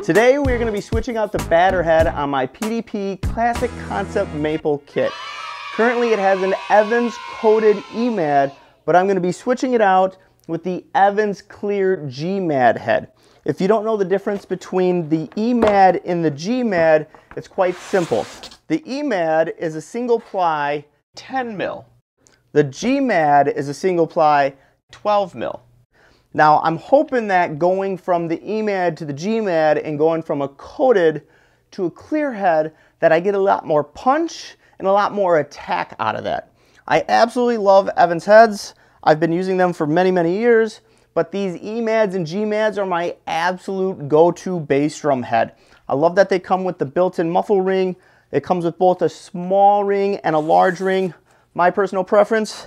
Today we're going to be switching out the batter head on my PDP Classic Concept Maple kit. Currently it has an EVANS Coated EMAD, but I'm going to be switching it out with the EVANS Clear GMAD head. If you don't know the difference between the EMAD and the GMAD, it's quite simple. The EMAD is a single ply 10 mil. The GMAD is a single ply 12 mil. Now I'm hoping that going from the EMAD to the GMAD and going from a coated to a clear head that I get a lot more punch and a lot more attack out of that. I absolutely love EVANS heads. I've been using them for many years, but these EMADs and GMADs are my absolute go-to bass drum head. I love that they come with the built-in muffle ring. It comes with both a small ring and a large ring. My personal preference,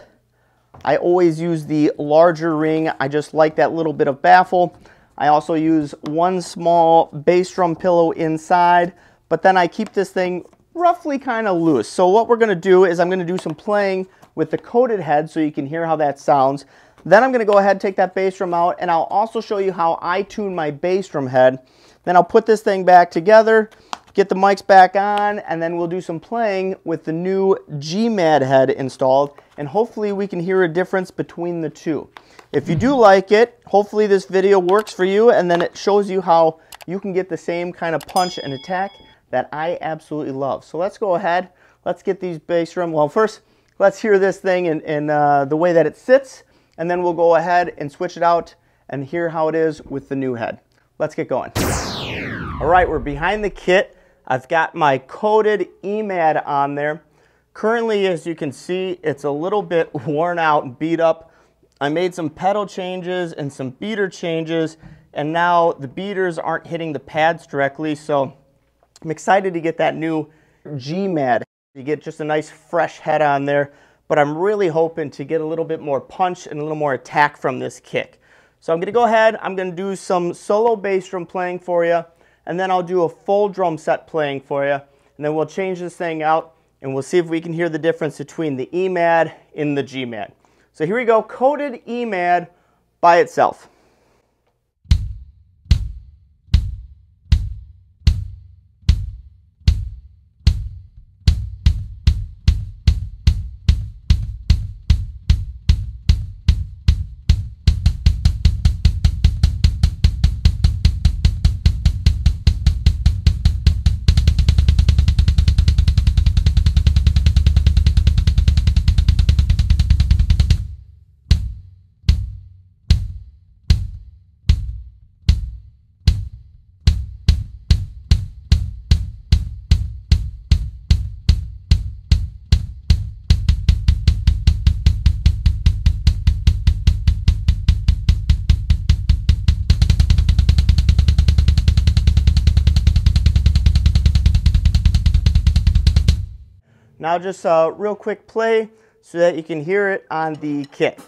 I always use the larger ring. I just like that little bit of baffle. I also use one small bass drum pillow inside, but then I keep this thing roughly kind of loose. So what we're going to do is I'm going to do some playing with the coated head so you can hear how that sounds. Then I'm going to go ahead and take that bass drum out, and I'll also show you how I tune my bass drum head. Then I'll put this thing back together, get the mics back on, and then we'll do some playing with the new GMAD head installed, and hopefully we can hear a difference between the two. If you do like it, hopefully this video works for you, and then it shows you how you can get the same kind of punch and attack that I absolutely love. So let's go ahead, let's get these bass drum, well first let's hear this thing in the way that it sits, and then we'll go ahead and switch it out and hear how it is with the new head. Let's get going. All right, we're behind the kit. I've got my coated EMAD on there. Currently, as you can see, it's a little bit worn out and beat up. I made some pedal changes and some beater changes, and now the beaters aren't hitting the pads directly, so I'm excited to get that new GMAD. You get just a nice fresh head on there, but I'm really hoping to get a little bit more punch and a little more attack from this kick. So I'm going to go ahead, I'm going to do some solo bass drum playing for you, and then I'll do a full drum set playing for you, and then we'll change this thing out, and we'll see if we can hear the difference between the EMAD and the GMAD. So here we go, coated EMAD by itself. Now just a real quick play so that you can hear it on the kit.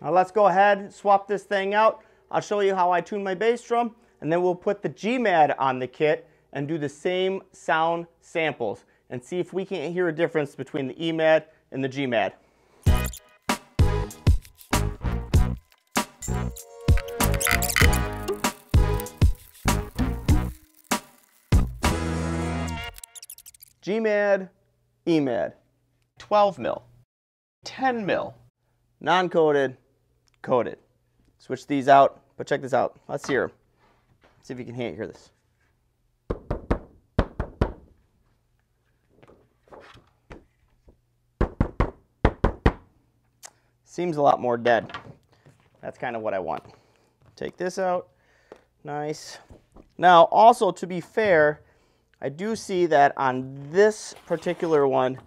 Now let's go ahead and swap this thing out. I'll show you how I tune my bass drum, and then we'll put the GMAD on the kit and do the same sound samples and see if we can hear a difference between the EMAD and the GMAD. GMAD, EMAD, 12 mil, 10 mil, non-coated, coated. Switch these out, but check this out. Let's hear. See if you can hear this. Seems a lot more dead. That's kind of what I want. Take this out. Nice. Now, also to be fair, I do see that on this particular one,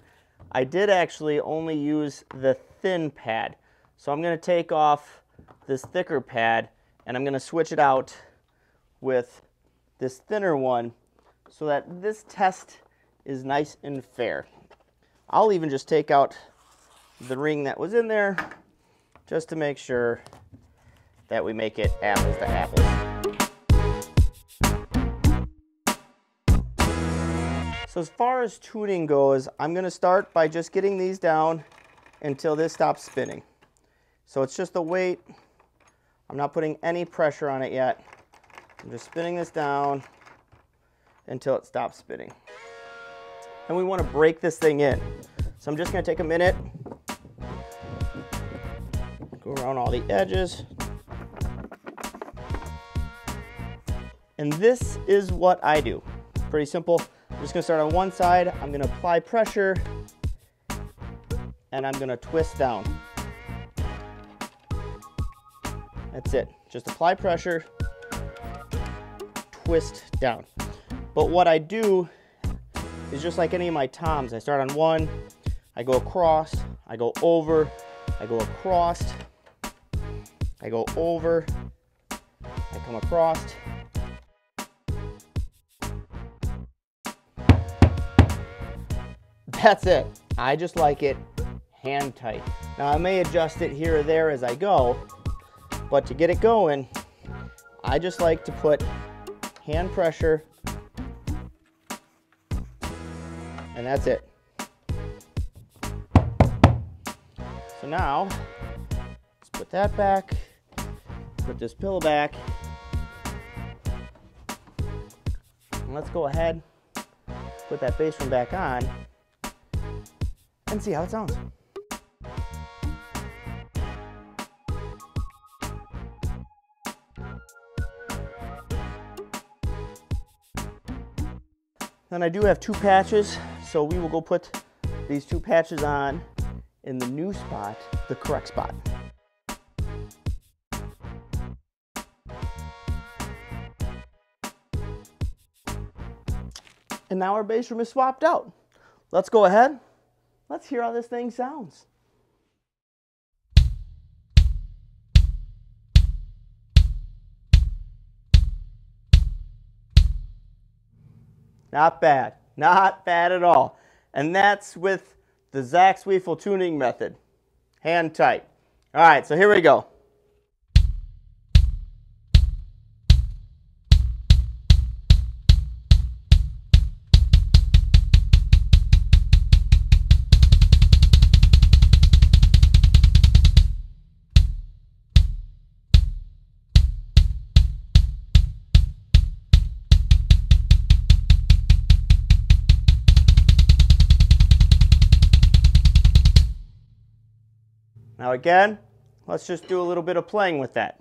I did actually only use the thin pad. So I'm going to take off this thicker pad and I'm going to switch it out with this thinner one so that this test is nice and fair. I'll even just take out the ring that was in there just to make sure that we make it apples to apples. So as far as tuning goes, I'm going to start by just getting these down until this stops spinning. So it's just the weight. I'm not putting any pressure on it yet. I'm just spinning this down until it stops spinning. And we want to break this thing in. So I'm just going to take a minute, go around all the edges. And this is what I do. Pretty simple. I'm just going to start on one side. I'm going to apply pressure and I'm going to twist down. That's it. Just apply pressure, twist down. But what I do is just like any of my toms. I start on one, I go across, I go over, I go across, I go over, I come across. That's it. I just like it hand tight. Now I may adjust it here or there as I go, but to get it going, I just like to put hand pressure, and that's it. So now, let's put that back, put this pillow back, and let's go ahead, put that bass drum back on, and see how it sounds. Then I do have two patches, so we will go put these two patches on in the new spot, the correct spot. And now our bass drum is swapped out. Let's go ahead. Let's hear how this thing sounds. Not bad. Not bad at all. And that's with the Zack Zweifel tuning method. Hand tight. All right, so here we go. Now again, let's just do a little bit of playing with that.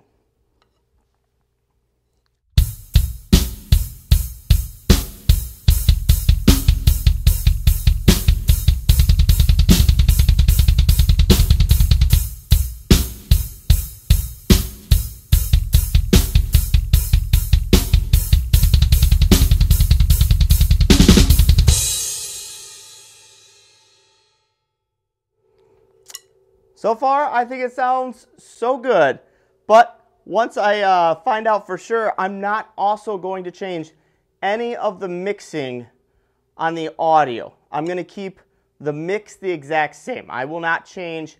So far, I think it sounds so good, but once I find out for sure, I'm not also going to change any of the mixing on the audio. I'm going to keep the mix the exact same. I will not change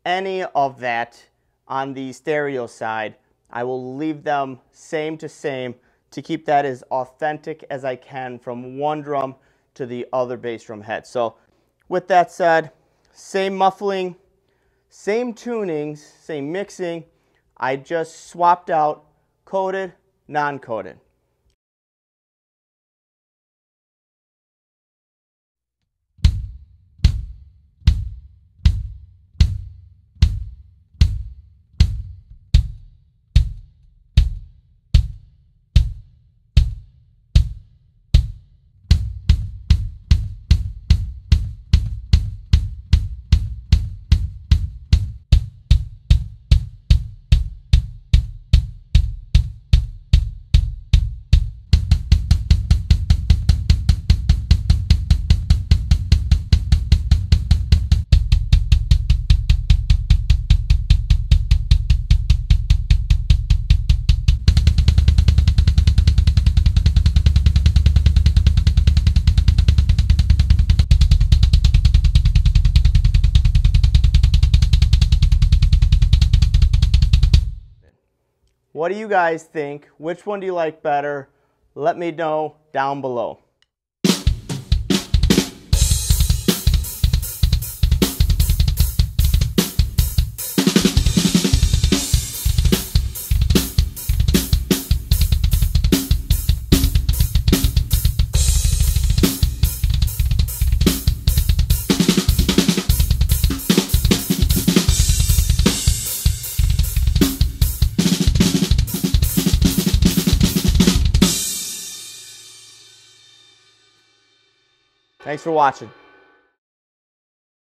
any of that on the stereo side. I will leave them same to same to keep that as authentic as I can from one drum to the other bass drum head. So with that said, same muffling, same tunings, same mixing. I just swapped out coated, non-coated. What do you guys think? Which one do you like better? Let me know down below. Thanks for watching.